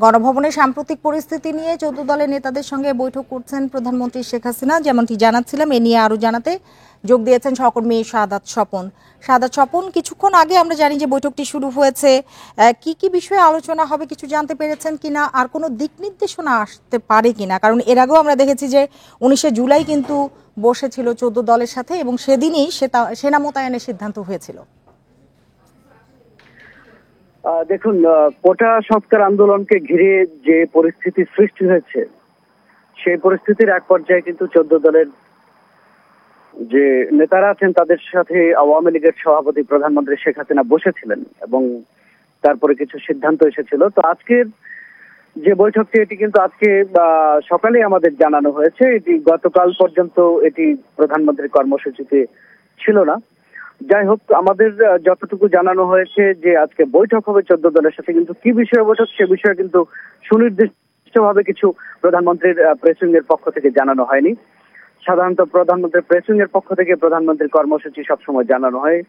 গণভবনের সাম্প্রতিক পরিস্থিতি নিয়ে 14 দলের নেতাদের সঙ্গে বৈঠক করছেন প্রধানমন্ত্রী শেখ হাসিনা, যেমনটি জানাচ্ছিলাম। এ নিয়ে আরো জানাতে যোগ দিয়েছেন সহকর্মী শাহাদাত স্বপন। শাহাদাত স্বপন, কিছুক্ষণ আগে আমরা জানি যে বৈঠকটি শুরু হয়েছে। কি কি বিষয়ে আলোচনা হবে কিছু জানতে পেরেছেন কিনা, আর কোনো দিক নির্দেশনা আসতে পারে কিনা? কারণ এর আগেও আমরা দেখেছি যে 19শে জুলাই কিন্তু বসেছিল 14 দলের সাথে এবং সেদিনই সেনা মোতায়েনের সিদ্ধান্ত হয়েছিল। দেখুন, কোটা সংস্কার আন্দোলনকে ঘিরে যে পরিস্থিতি সৃষ্টি হয়েছে, সেই পরিস্থিতির এক পর্যায়ে কিন্তু 14 দলের যে নেতারা আছেন তাদের সাথে আওয়ামী লীগের সভাপতি প্রধানমন্ত্রী শেখ হাসিনা বসেছিলেন এবং তারপরে কিছু সিদ্ধান্ত এসেছিল। তো আজকের যে বৈঠকটি, এটি কিন্তু আজকে সকালে আমাদের জানানো হয়েছে। এটি গতকাল পর্যন্ত এটি প্রধানমন্ত্রীর কর্মসূচিতে ছিল না। যাই হোক, আমাদের যতটুকু জানানো হয়েছে যে আজকে বৈঠক হবে 14 দলের সাথে, কিন্তু কি বিষয়ে বৈঠক সে বিষয়ে কিন্তু সুনির্দিষ্টভাবে কিছু প্রধানমন্ত্রীর প্রেসিং এর পক্ষ থেকে জানানো হয়নি। সাধারণত প্রধানমন্ত্রীর প্রেসিং এর পক্ষ থেকে প্রধানমন্ত্রীর কর্মসূচি সবসময় জানানো হয়।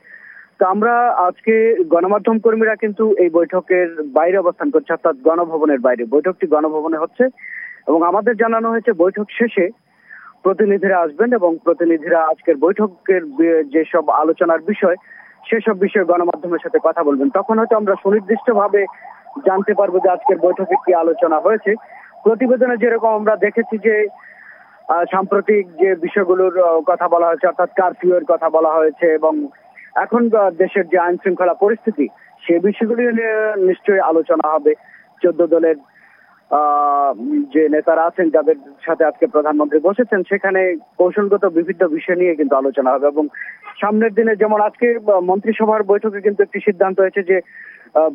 তো আমরা আজকে গণমাধ্যম কর্মীরা কিন্তু এই বৈঠকের বাইরে অবস্থান করছি, অর্থাৎ গণভবনের বাইরে। বৈঠকটি গণভবনে হচ্ছে এবং আমাদের জানানো হয়েছে বৈঠক শেষে প্রতিনিধিরা আসবেন এবং প্রতিনিধিরা আজকের বৈঠকের যেসব আলোচনার বিষয়, সেসব বিষয়ে গণমাধ্যমের সাথে কথা বলবেন। তখন হয়তো আমরা সুনির্দিষ্টভাবে জানতে পারবো যে আজকের বৈঠকে কি আলোচনা হয়েছে। প্রতিবেদনে যেরকম আমরা দেখেছি যে সাম্প্রতিক যে বিষয়গুলোর কথা বলা হয়েছে, অর্থাৎ কারফিউ এর কথা বলা হয়েছে এবং এখন দেশের যে আইন শৃঙ্খলা পরিস্থিতি, সে বিষয়গুলি নিয়ে নিশ্চয়ই আলোচনা হবে। 14 দলের যে নেতারা আছেন যাদের সাথে আজকে প্রধানমন্ত্রী বসেছেন, সেখানে কৌশলগত বিভিন্ন বিষয় নিয়ে কিন্তু আলোচনা হবে। এবং সামনের দিনে যেমন আজকে মন্ত্রিসভার বৈঠকে কিন্তু একটি সিদ্ধান্ত হয়েছে যে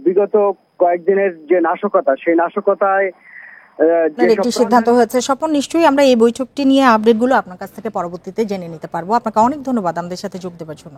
বিগত কয়েকদিনের যে নাশকতা, সেই নাশকতায় একটি সিদ্ধান্ত হয়েছে। স্বপন, নিশ্চয়ই আমরা এই বৈঠকটি নিয়ে আপডেটগুলো আপনার কাছ থেকে পরবর্তীতে জেনে নিতে পারবো। আপনাকে অনেক ধন্যবাদ আমাদের সাথে যোগ দেওয়ার জন্য।